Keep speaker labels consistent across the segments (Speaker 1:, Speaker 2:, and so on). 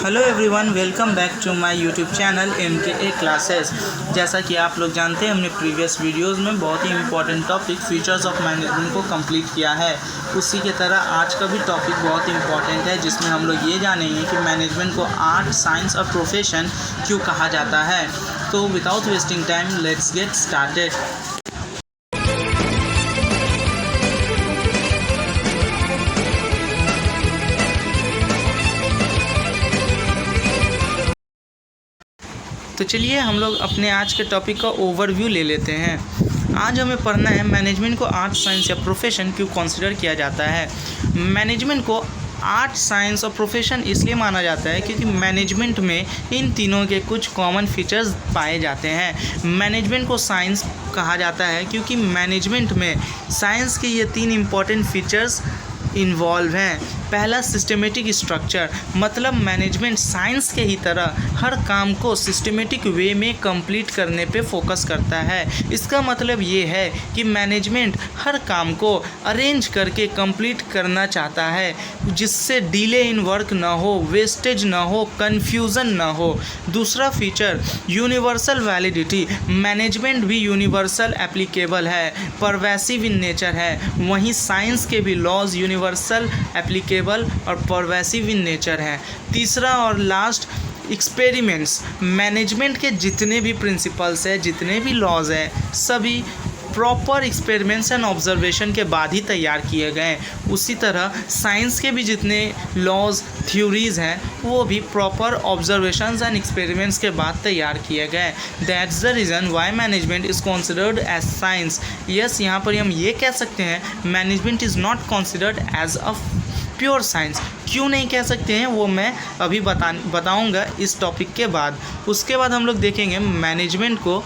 Speaker 1: Hello everyone, welcome back to my YouTube channel MKA classes. जैसा कि आप लोग जानते हैं, हमने प्रीवियस वीडियोस में बहुत ही important topic features of management को कंप्लीट किया है। उसी की तरह आज का भी टॉपिक बहुत इंपॉर्टेंट है, जिसमें हम लोग ये जानेंगे कि मैनेजमेंट को आर्ट, साइंस और प्रोफेशन क्यों कहा जाता है। तो without wasting time, let's get started. तो चलिए हम लोग अपने आज के टॉपिक का ओवरव्यू ले लेते हैं। आज हमें पढ़ना है मैनेजमेंट को आर्ट, साइंस या प्रोफेशन क्यों कंसीडर किया जाता है। मैनेजमेंट को आर्ट, साइंस और प्रोफेशन इसलिए माना जाता है क्योंकि मैनेजमेंट में इन तीनों के कुछ कॉमन फीचर्स पाए जाते हैं। मैनेजमेंट को साइंस कहा जाता है क्योंकि मैनेजमेंट में साइंस के ये तीन इम्पॉर्टेंट फीचर्स इन्वॉल्व हैं। पहला, सिस्टमेटिक स्ट्रक्चर, मतलब मैनेजमेंट साइंस के ही तरह हर काम को सिस्टमेटिक वे में कंप्लीट करने पे फोकस करता है। इसका मतलब ये है कि मैनेजमेंट हर काम को अरेंज करके कंप्लीट करना चाहता है, जिससे डिले इन वर्क ना हो, वेस्टेज ना हो, कन्फ्यूज़न ना हो। दूसरा फीचर, यूनिवर्सल वैलिडिटी, मैनेजमेंट भी यूनिवर्सल एप्लीकेबल है, परवेसिव इन नेचर है। वहीं साइंस के भी लॉज यूनिवर्सल एप्लीकेबल और परवेसिव इन नेचर है। तीसरा और लास्ट, एक्सपेरिमेंट्स, मैनेजमेंट के जितने भी प्रिंसिपल्स हैं, जितने भी लॉज हैं, सभी प्रॉपर एक्सपेरिमेंट्स एंड ऑब्जर्वेशन के बाद ही तैयार किए गए। उसी तरह साइंस के भी जितने लॉज, थ्योरीज हैं, वो भी प्रॉपर ऑब्जर्वेशंस एंड एक्सपेरिमेंट्स के बाद तैयार किए गए। That's the reason why management is considered as science. Yes, यहाँ पर हम ये कह सकते हैं management is not considered as a pure science. क्यों नहीं कह सकते हैं वो मैं अभी बताऊंगा इस टॉपिक के बाद। उसके बाद हम लोग देखेंगे मैनेजमेंट को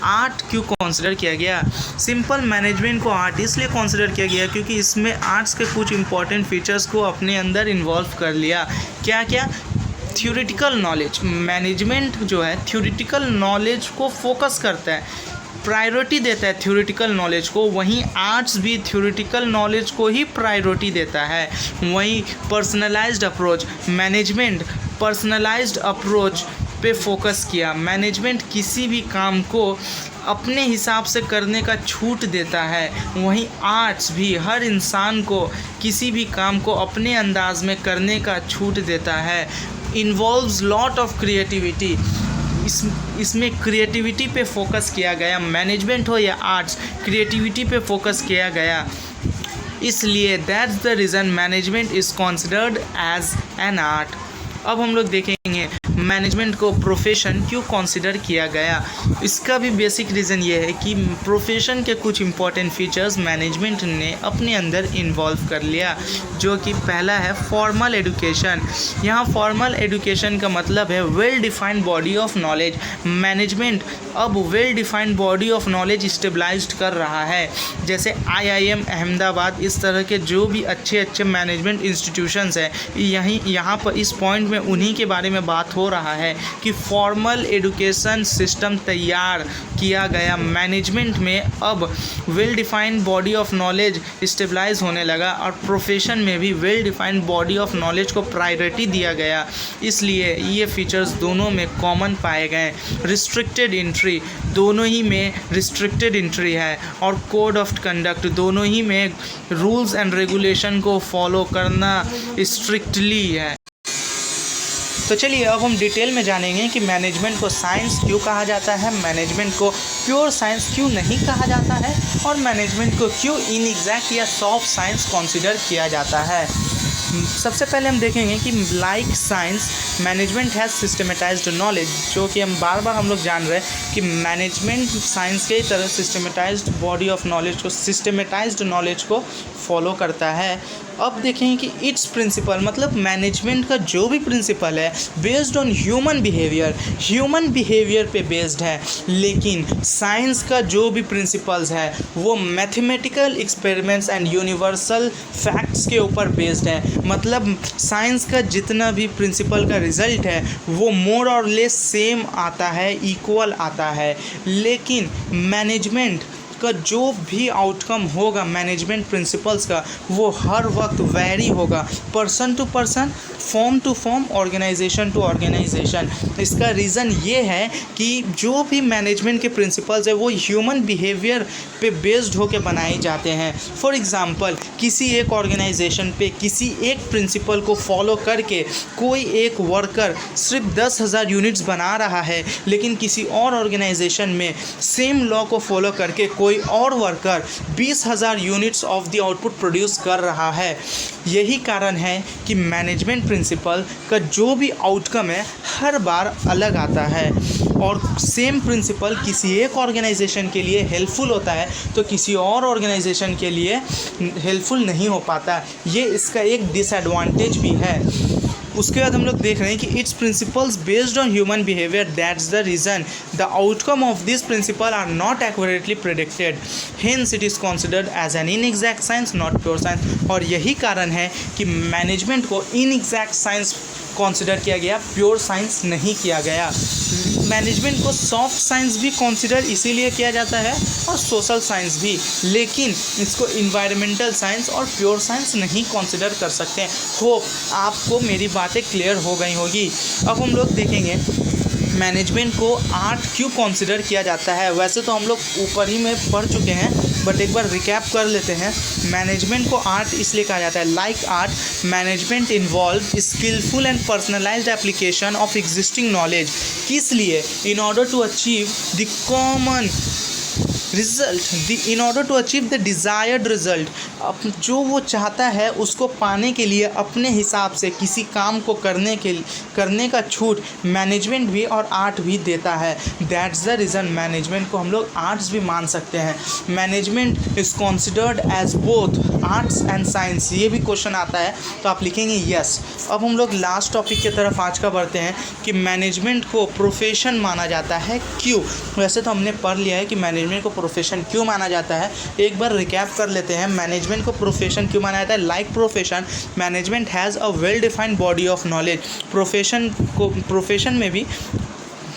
Speaker 1: आर्ट क्यों कंसिडर किया गया। सिंपल, मैनेजमेंट को आर्ट इसलिए कंसिडर किया गया क्योंकि इसमें आर्ट्स के कुछ इंपॉर्टेंट फीचर्स को अपने अंदर इन्वॉल्व कर लिया। क्या क्या? थ्योरेटिकल नॉलेज, मैनेजमेंट जो है थ्योरेटिकल नॉलेज को फोकस करता है, प्रायोरिटी देता है थ्योरेटिकल नॉलेज को। वहीं आर्ट्स भी थ्योरेटिकल नॉलेज को ही प्रायोरिटी देता है। वहीं personalised approach, management personalised approach पे फोकस किया। मैनेजमेंट किसी भी काम को अपने हिसाब से करने का छूट देता है। वहीं आर्ट्स भी हर इंसान को किसी भी काम को अपने अंदाज में करने का छूट देता है। इन्वॉल्व्स लॉट ऑफ क्रिएटिविटी, इसमें क्रिएटिविटी पे फोकस किया गया। मैनेजमेंट हो या आर्ट्स, क्रिएटिविटी पे फोकस किया गया। इसलिए that's the reason management is considered as an art. अब हम लोग देखेंगे मैनेजमेंट को प्रोफेशन क्यों कंसिडर किया गया। इसका भी बेसिक रीज़न ये है कि प्रोफेशन के कुछ इंपॉर्टेंट फीचर्स मैनेजमेंट ने अपने अंदर इन्वॉल्व कर लिया, जो कि पहला है फॉर्मल एजुकेशन। यहाँ फॉर्मल एजुकेशन का मतलब है well defined body of knowledge. Management अब well defined body of knowledge stabilized कर रहा है, जैसे IIM अहमदाबाद, इस तरह के जो भी अच्छे अच्छे मैनेजमेंट इंस्टीट्यूशंस हैं, यहाँ पर इस पॉइंट में उन्हीं के बारे में बात हो रहा है कि फॉर्मल एजुकेशन सिस्टम तैयार किया गया। मैनेजमेंट में अब well defined body of knowledge stabilize होने लगा और प्रोफेशन में भी well defined body of knowledge को प्रायोरिटी दिया गया। इसलिए ये फीचर्स दोनों में कॉमन पाए गए। रिस्ट्रिक्टेड एंट्री, दोनों ही में रिस्ट्रिक्टेड एंट्री है, और कोड ऑफ कंडक्ट, दोनों ही में रूल्स एंड रेगुलेशन को फॉलो करना स्ट्रिक्टली है। तो चलिए अब हम डिटेल में जानेंगे कि मैनेजमेंट को साइंस क्यों कहा जाता है, मैनेजमेंट को प्योर साइंस क्यों नहीं कहा जाता है, और मैनेजमेंट को क्यों इनएग्जैक्ट या सॉफ्ट साइंस कंसीडर किया जाता है। सबसे पहले हम देखेंगे कि like science, management has systematised knowledge, जो कि हम बार लोग जान रहे हैं कि मैनेजमेंट साइंस के तरह सिस्टमेटाइज्ड बॉडी ऑफ नॉलेज को, सिस्टमेटाइज्ड नॉलेज को फॉलो करता है। अब देखें कि इट्स प्रिंसिपल, मतलब मैनेजमेंट का जो भी प्रिंसिपल है बेस्ड ऑन ह्यूमन बिहेवियर पे बेस्ड है। लेकिन साइंस का जो भी प्रिंसिपल्स है वो mathematical experiments and universal facts के ऊपर बेस्ड है। मतलब साइंस का जितना भी प्रिंसिपल का रिज़ल्ट है वो मोर और लेस सेम आता है, इक्वल आता है। लेकिन मैनेजमेंट का जो भी आउटकम होगा मैनेजमेंट प्रिंसिपल्स का, वो हर वक्त वैरी होगा, person to person, firm to firm, organization to organization. इसका रीज़न ये है कि जो भी मैनेजमेंट के प्रिंसिपल्स है वो ह्यूमन बिहेवियर पे बेस्ड होकर बनाए जाते हैं। फॉर एग्ज़ाम्पल, किसी एक ऑर्गेनाइजेशन पे किसी एक प्रिंसिपल को फॉलो करके कोई एक वर्कर सिर्फ 10,000 यूनिट्स बना रहा है, लेकिन किसी और ऑर्गेनाइजेशन में सेम लॉ को फॉलो करके कोई और worker 20,000 units of the output produce कर रहा है। यही कारण है कि मैनेजमेंट प्रिंसिपल का जो भी आउटकम है हर बार अलग आता है, और सेम प्रिंसिपल किसी एक ऑर्गेनाइजेशन के लिए हेल्पफुल होता है तो किसी और ऑर्गेनाइजेशन के लिए हेल्पफुल नहीं हो पाता। ये इसका एक डिसएडवांटेज भी है। उसके बाद हम लोग देख रहे हैं कि it's principles based on human behaviour, that's the reason the outcome of this principle are not accurately predicted, hence it is considered as an inexact science not pure science. और यही कारण है कि मैनेजमेंट को इनएग्जैक्ट साइंस कंसिडर किया गया, pure science नहीं किया गया। मैनेजमेंट को सॉफ्ट साइंस भी कंसिडर इसीलिए किया जाता है और सोशल साइंस भी, लेकिन इसको इन्वायरमेंटल साइंस और प्योर साइंस नहीं कंसिडर कर सकते। होप आपको मेरी बातें क्लियर हो गई होगी। अब हम लोग देखेंगे मैनेजमेंट को आर्ट क्यों कंसिडर किया जाता है। वैसे तो हम लोग ऊपर ही में पढ़ चुके हैं, बट एक बार रिकैप कर लेते हैं। मैनेजमेंट को आर्ट इसलिए कहा जाता है, like art management involve skillful and personalized application of existing knowledge. किस लिए? In order to achieve the common result, in order to achieve the desired result. अब जो वो चाहता है उसको पाने के लिए अपने हिसाब से किसी काम को करने का छूट मैनेजमेंट भी और आर्ट भी देता है। दैट्स द रीज़न मैनेजमेंट को हम लोग आर्ट्स भी मान सकते हैं। Management is considered as both arts and science. ये भी क्वेश्चन आता है तो आप लिखेंगे यस। अब हम लोग लास्ट टॉपिक की तरफ आज का बढ़ते हैं कि मैनेजमेंट को प्रोफेशन माना जाता है क्यों। वैसे तो हमने पढ़ लिया है कि मैनेजमेंट को प्रोफेशन क्यों माना जाता है, एक बार रिकैप कर लेते हैं। मैनेजमेंट को प्रोफेशन क्यों माना जाता है? Like profession, management has a well defined body of knowledge. Profession में भी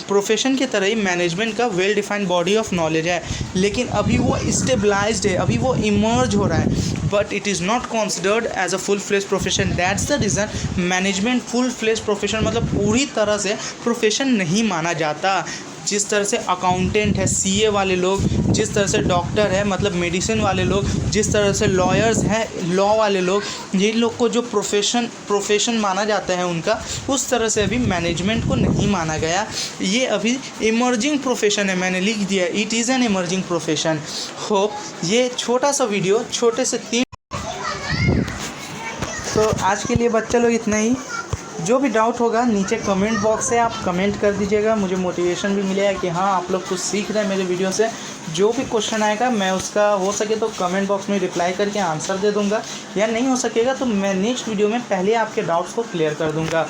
Speaker 1: प्रोफेशन की तरह ही मैनेजमेंट का well defined body of knowledge है, लेकिन अभी वो स्टेबलाइज्ड है, अभी वो इमर्ज हो रहा है, but it is not considered as a full fledge profession. That's the reason management full fledge profession मतलब पूरी तरह से प्रोफेशन नहीं माना जाता। जिस तरह से अकाउंटेंट है, सीए वाले लोग, जिस तरह से डॉक्टर है मतलब मेडिसिन वाले लोग, जिस तरह से लॉयर्स हैं, लॉ वाले लोग, ये लोग को जो प्रोफेशन माना जाता है उनका, उस तरह से अभी मैनेजमेंट को नहीं माना गया। ये अभी इमर्जिंग प्रोफेशन है, मैंने लिख दिया it is an emerging profession. Hope ये छोटा सा वीडियो छोटे से 3 तो आज के लिए बच्चा लोग इतना ही। जो भी डाउट होगा नीचे कमेंट बॉक्स से आप कमेंट कर दीजिएगा, मुझे मोटिवेशन भी मिलेगा कि हाँ आप लोग कुछ सीख रहे हैं मेरे वीडियो से। जो भी क्वेश्चन आएगा मैं उसका हो सके तो कमेंट बॉक्स में रिप्लाई करके आंसर दे दूंगा, या नहीं हो सकेगा तो मैं नेक्स्ट वीडियो में पहले आपके डाउट्स को क्लियर कर दूंगा।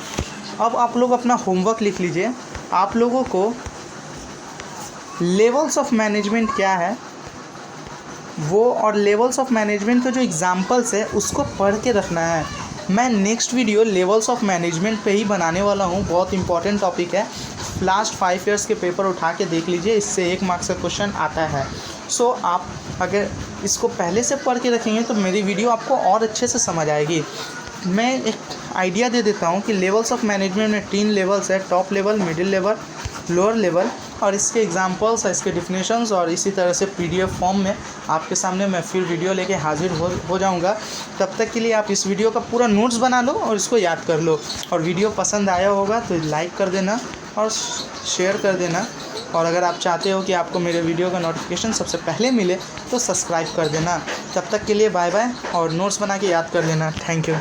Speaker 1: अब आप लोग अपना होमवर्क लिख लीजिए। आप लोगों को लेवल्स ऑफ मैनेजमेंट क्या है वो और लेवल्स ऑफ मैनेजमेंट के जो एग्जाम्पल्स है उसको पढ़ के रखना है। मैं next video levels of management पे ही बनाने वाला हूँ, बहुत इंपॉर्टेंट टॉपिक है। लास्ट 5 ईयर्स के पेपर उठा के देख लीजिए, इससे 1 मार्क्स का क्वेश्चन आता है। सो आप अगर इसको पहले से पढ़ के रखेंगे तो मेरी वीडियो आपको और अच्छे से समझ आएगी। मैं एक आइडिया दे देता हूँ कि लेवल्स ऑफ मैनेजमेंट में 3 लेवल्स है, top level, middle level, lower level, और इसके एग्जांपल्स है, इसके डिफिनेशंस, और इसी तरह से पीडीएफ फॉर्म में आपके सामने मैं फिर वीडियो लेके हाजिर हो जाऊंगा। तब तक के लिए आप इस वीडियो का पूरा नोट्स बना लो और इसको याद कर लो। और वीडियो पसंद आया होगा तो लाइक कर देना और शेयर कर देना, और अगर आप चाहते हो कि आपको मेरे वीडियो का नोटिफिकेशन सबसे पहले मिले तो सब्सक्राइब कर देना। तब तक के लिए बाय बाय, और नोट्स बना के याद कर लेना। Thank you.